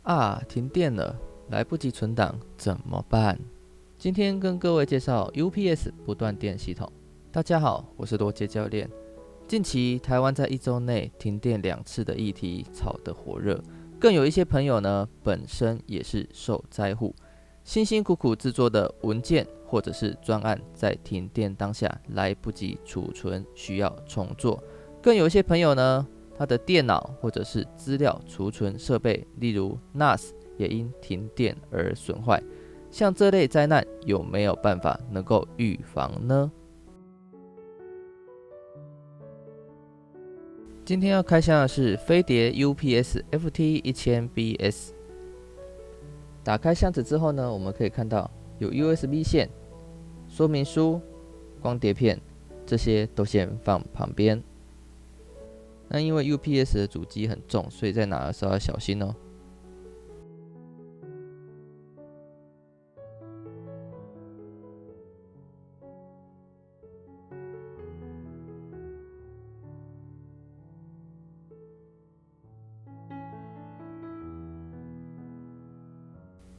啊，停电了，来不及存档怎么办？今天跟各位介绍 UPS 不断电系统。大家好，我是罗杰教练。近期台湾在1周内停电2次的议题炒得火热，更有一些朋友呢本身也是受灾户，辛辛苦苦制作的文件或者是专案，在停电当下来不及储存，需要重做。更有一些朋友呢，他的电脑或者是资料储存设备，例如 NAS 也因停电而损坏。像这类灾难有没有办法能够预防呢？今天要开箱的是飞碟 UPS FT1000BS。打开箱子之后呢，我们可以看到有 USB 线、说明书、光碟片，这些都先放旁边。那因为 UPS 的主机很重，所以在拿的时候要小心哦。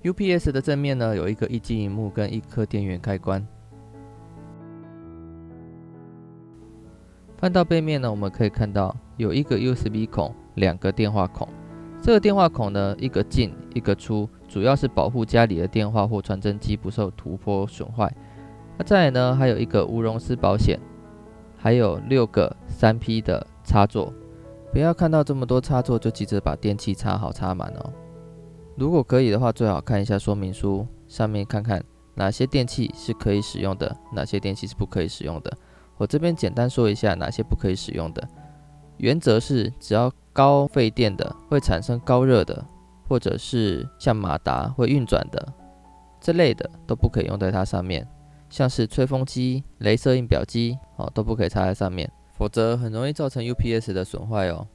UPS 的正面呢，有一个液晶萤幕跟一颗电源开关。翻到背面呢，我们可以看到有一个 USB 孔，2个电话孔。这个电话孔呢，一个进一个出，主要是保护家里的电话或传真机不受突波损坏。那再来呢，还有一个无熔丝保险，还有6个3P 的插座。不要看到这么多插座就急着把电器插好插满哦。如果可以的话，最好看一下说明书，上面看看哪些电器是可以使用的，哪些电器是不可以使用的。我这边简单说一下哪些不可以使用的。原则是只要高费电的，会产生高热的，或者是像马达会运转的这类的都不可以用在它上面。像是吹风机、雷射印表机都不可以插在上面，否则很容易造成 UPS 的损坏哦。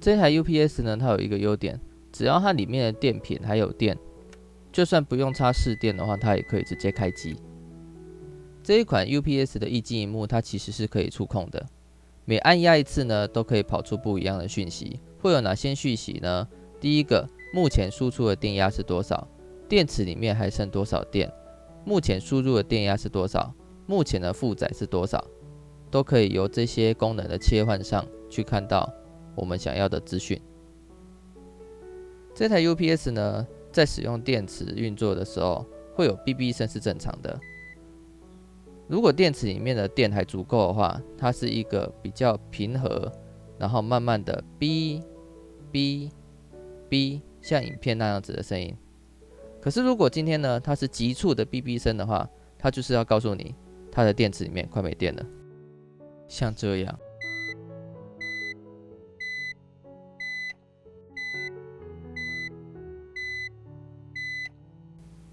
这台 UPS 呢，它有一个优点，只要它里面的电品还有电，就算不用插市电的话，它也可以直接开机。这一款 UPS 的液晶萤幕，它其实是可以触控的，每按压一次呢，都可以跑出不一样的讯息。会有哪些讯息呢？第一个，目前输出的电压是多少？电池里面还剩多少电？目前输入的电压是多少？目前的负载是多少？都可以由这些功能的切换上去看到我们想要的资讯。这台 UPS 呢，在使用电池运作的时候，会有哔哔声是正常的。如果电池里面的电还足够的话，它是一个比较平和，然后慢慢的哔哔哔，像影片那样子的声音。可是如果今天呢，它是急促的哔哔声的话，它就是要告诉你，它的电池里面快没电了，像这样。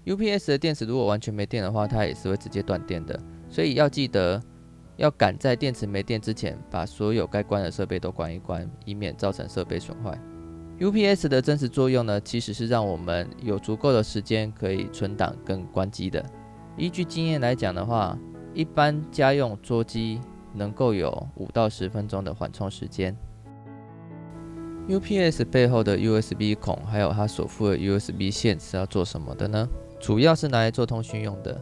UPS 的电池如果完全没电的话，它也是会直接断电的，所以要记得要赶在电池没电之前，把所有该关的设备都关一关，以免造成设备损坏。UPS 的真实作用呢，其实是让我们有足够的时间可以存档跟关机的。依据经验来讲的话，一般家用桌机能够有5到10分钟的缓冲时间。UPS 背后的 USB 孔还有它所附的 USB 线是要做什么的呢？主要是拿来做通讯用的，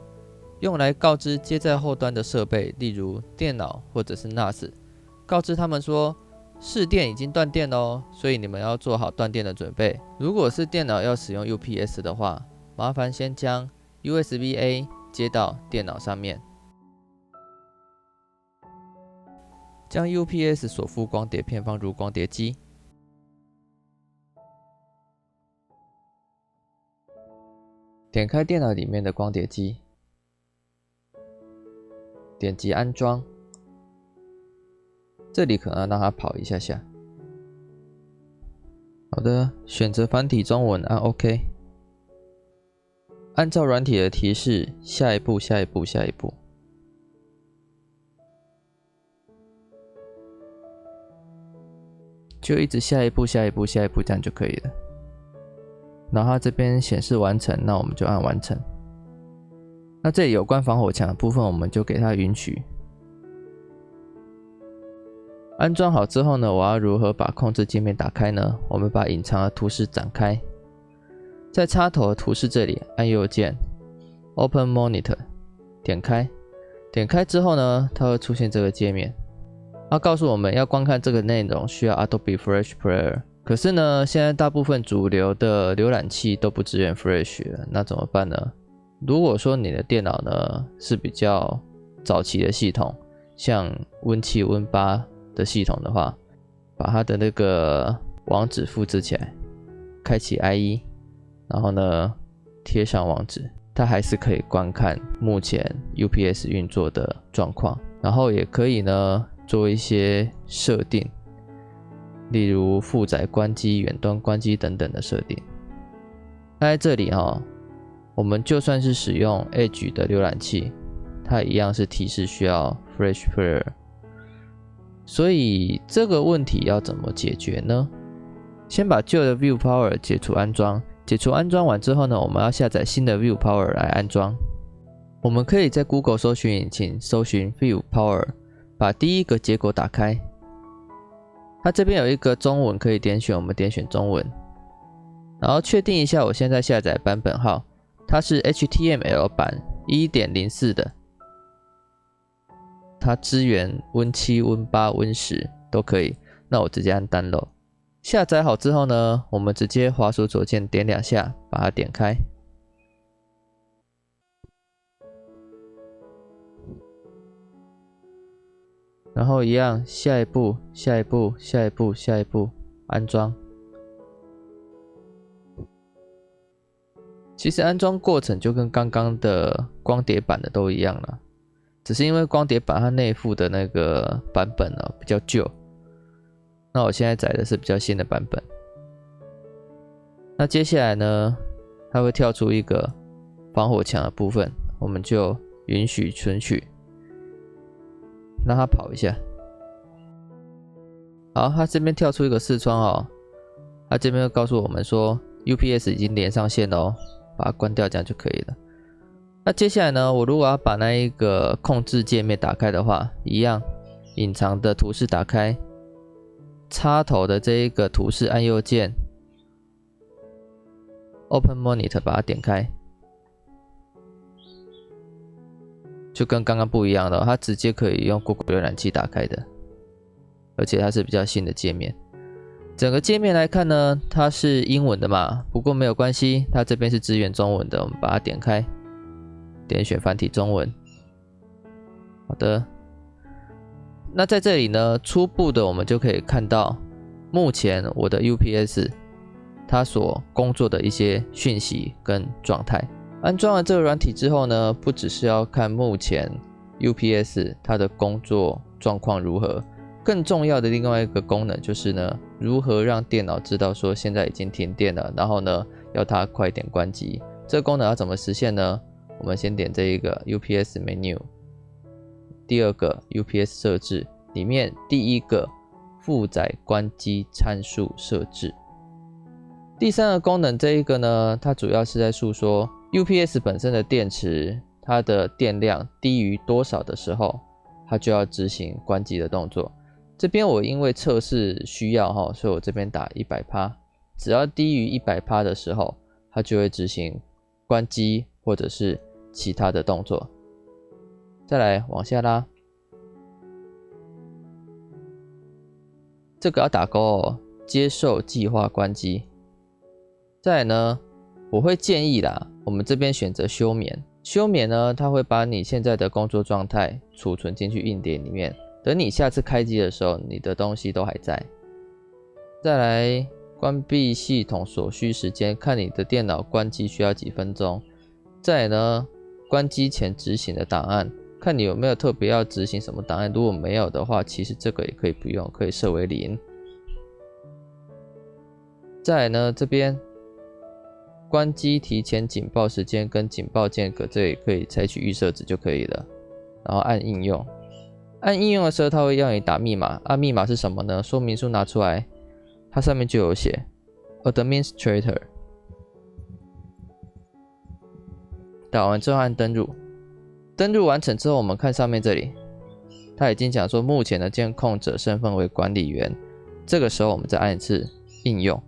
用来告知接在后端的设备，例如电脑或者是 NAS， 告知他们说市电已经断电哦，所以你们要做好断电的准备。如果是电脑要使用 UPS 的话，麻烦先将 USB-A 接到电脑上面，将 UPS 所附光碟片放入光碟机。点开电脑里面的光碟机，点击安装，这里可能要让它跑一下下。好的，选择繁体中文，按 OK。按照软体的提示，下一步，下一步，下一步。就一直下一步，下一步，下一步，这样就可以了。然后它这边显示完成，那我们就按完成。那这里有关防火墙的部分，我们就给它允许。安装好之后呢，我要如何把控制界面打开呢？我们把隐藏的图示展开，在插头的图示这里按右键 Open Monitor， 点开。点开之后呢，它会出现这个界面，它告诉我们要观看这个内容需要 Adobe Flash Player。可是呢，现在大部分主流的浏览器都不支援 Flash 了，那怎么办呢？如果说你的电脑呢是比较早期的系统，像 Win7、Win8的系统的话，把它的那个网址复制起来，开启 IE， 然后呢贴上网址，它还是可以观看目前 UPS 运作的状况，然后也可以呢做一些设定，例如负载关机、远端关机等等的设定。那在这里我们就算是使用 Edge 的浏览器，它一样是提示需要 Flash Player。所以这个问题要怎么解决呢？先把旧的 View Power 解除安装，解除安装完之后呢，我们要下载新的 View Power 来安装。我们可以在 Google 搜寻引擎搜寻 View Power， 把第一个结果打开。它这边有一个中文可以点选，我们点选中文，然后确定一下我现在下载版本号，它是 HTML 版 1.04 的。它支援 Win7、Win8、Win10 都可以，那我直接按 Download。下载好之后呢，我们直接滑鼠左键点2下，把它点开。然后一样，下一步，安装。其实安装过程就跟刚刚的光碟版的都一样了。只是因为光碟版它内附的那个版本比较旧，那我现在载的是比较新的版本。那接下来呢，它会跳出一个防火墙的部分，我们就允许存取，让它跑一下。好，它这边跳出一个视窗它这边会告诉我们说 UPS 已经连上线了把它关掉，这样就可以了。那接下来呢，我如果要把那一个控制界面打开的话，一样，隐藏的图示打开，插头的这一个图示按右键 Open Monitor 把它点开，就跟刚刚不一样了，它直接可以用 Google 浏览器打开的，而且它是比较新的界面。整个界面来看呢，它是英文的嘛，不过没有关系，它这边是支援中文的，我们把它点开。点选繁体中文。好的，那在这里呢，初步的我们就可以看到，目前我的 UPS 它所工作的一些讯息跟状态。安装了这个软体之后呢，不只是要看目前 UPS 它的工作状况如何，更重要的另外一个功能就是呢，如何让电脑知道说现在已经停电了，然后呢，要它快点关机。这个功能要怎么实现呢？我们先点这一个 UPS Menu， 第二个 UPS 设置里面第一个负载关机参数设置。第三个功能这一个呢，它主要是在诉说 UPS 本身的电池，它的电量低于多少的时候，它就要执行关机的动作。这边我因为测试需要所以我这边打 100%， 只要低于 100% 的时候，它就会执行关机或者是其他的动作。再来往下拉，这个要打勾接受计划关机。再来呢，我会建议啦，我们这边选择休眠。休眠呢，它会把你现在的工作状态储存进去硬碟里面，等你下次开机的时候，你的东西都还在。再来关闭系统所需时间，看你的电脑关机需要几分钟。再来呢，关机前执行的档案，看你有没有特别要执行什么档案，如果没有的话，其实这个也可以不用，可以设为0。再来呢，这边关机提前警报时间跟警报间隔，这里可以采取预设值就可以了。然后按应用，按应用的时候，它会要你打密码，密码是什么呢？说明书拿出来，它上面就有写 Administrator。打完之后按登录，登录完成之后，我们看上面这里，它已经讲说目前的监控者身份为管理员，这个时候我们再按一次应用，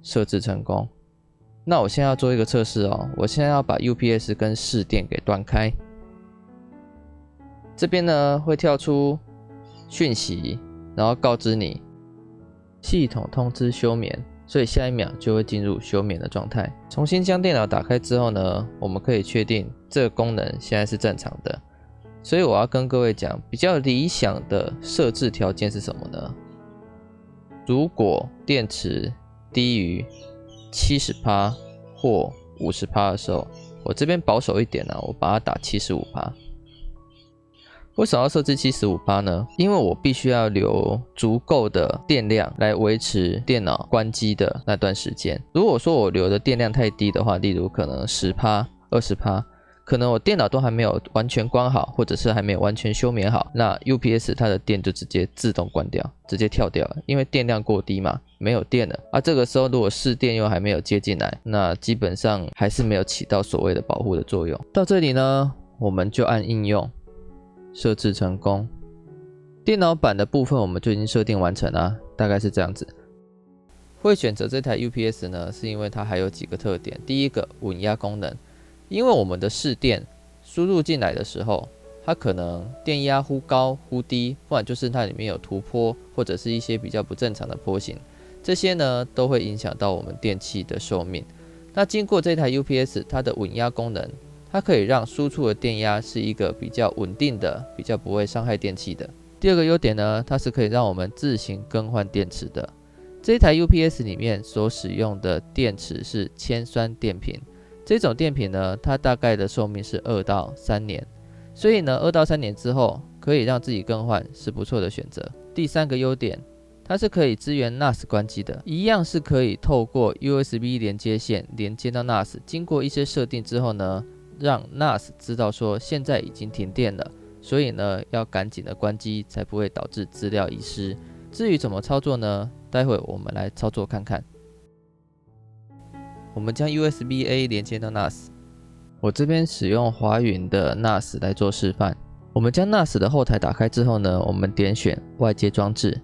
设置成功。那我现在要做一个测试哦，我现在要把 UPS 跟市电给断开。这边呢会跳出讯息，然后告知你系统通知休眠，所以下一秒就会进入休眠的状态。重新将电脑打开之后呢，我们可以确定这个功能现在是正常的。所以我要跟各位讲，比较理想的设置条件是什么呢？如果电池低于70% 或50% 的时候，我这边保守一点我把它打75%。为什么要设置75% 呢？因为我必须要留足够的电量来维持电脑关机的那段时间。如果说我留的电量太低的话，例如可能10%、20%，可能我电脑都还没有完全关好，或者是还没有完全休眠好，那 UPS 它的电就直接自动关掉，直接跳掉了，因为电量过低嘛，没有电了。这个时候如果市电又还没有接进来，那基本上还是没有起到所谓的保护的作用。到这里呢，我们就按应用，设置成功。电脑版的部分我们就已经设定完成了，大概是这样子。会选择这台 UPS 呢，是因为它还有几个特点。第一个，稳压功能。因为我们的市电输入进来的时候，它可能电压忽高忽低，不然就是它里面有突波，或者是一些比较不正常的波形，这些呢都会影响到我们电器的寿命。那经过这台 UPS 它的稳压功能，它可以让输出的电压是一个比较稳定的，比较不会伤害电器的。第二个优点呢，它是可以让我们自行更换电池的。这一台 UPS 里面所使用的电池是铅酸电瓶。这种电瓶呢，它大概的寿命是2到3年，所以呢，2到3年之后可以让自己更换是不错的选择。第三个优点，它是可以支援 NAS 关机的，一样是可以透过 USB 连接线连接到 NAS， 经过一些设定之后呢，让 NAS 知道说现在已经停电了，所以呢要赶紧的关机，才不会导致资料遗失。至于怎么操作呢？待会我们来操作看看。我们将 USB-A 连接到 NAS， 我这边使用华云的 NAS 来做示范。我们将 NAS 的后台打开之后呢，我们点选外接装置，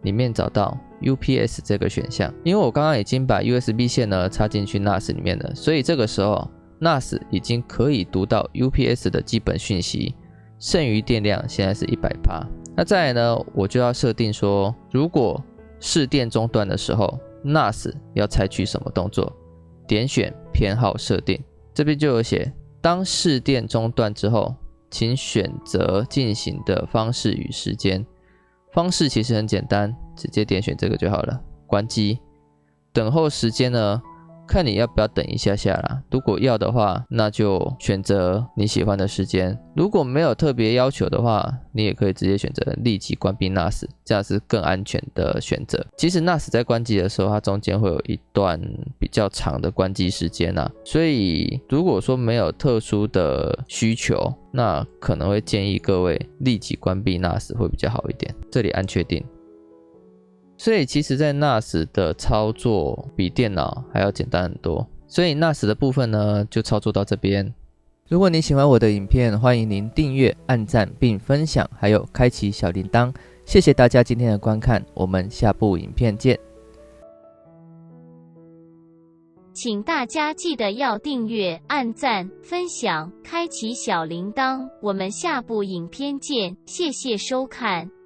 里面找到 UPS 这个选项。因为我刚刚已经把 USB 线呢插进去 NAS 里面了，所以这个时候 NAS 已经可以读到 UPS 的基本讯息，剩余电量现在是100%。那再来呢，我就要设定说，如果市电中断的时候，NAS 要采取什么动作？点选偏好设定，这边就有写，当市电中断之后，请选择进行的方式与时间。方式其实很简单，直接点选这个就好了，关机。等候时间呢，看你要不要等一下下啦。如果要的话，那就选择你喜欢的时间。如果没有特别要求的话，你也可以直接选择立即关闭 NAS， 这样是更安全的选择。其实 NAS 在关机的时候，它中间会有一段比较长的关机时间所以如果说没有特殊的需求，那可能会建议各位立即关闭 NAS 会比较好一点。这里按确定。所以其实在 NAS 的操作比电脑还要简单很多，所以 NAS 的部分呢就操作到这边。如果你喜欢我的影片，欢迎您订阅、按赞并分享，还有开启小铃铛。谢谢大家今天的观看，我们下部影片见。请大家记得要订阅、按赞、分享、开启小铃铛，我们下部影片见，谢谢收看。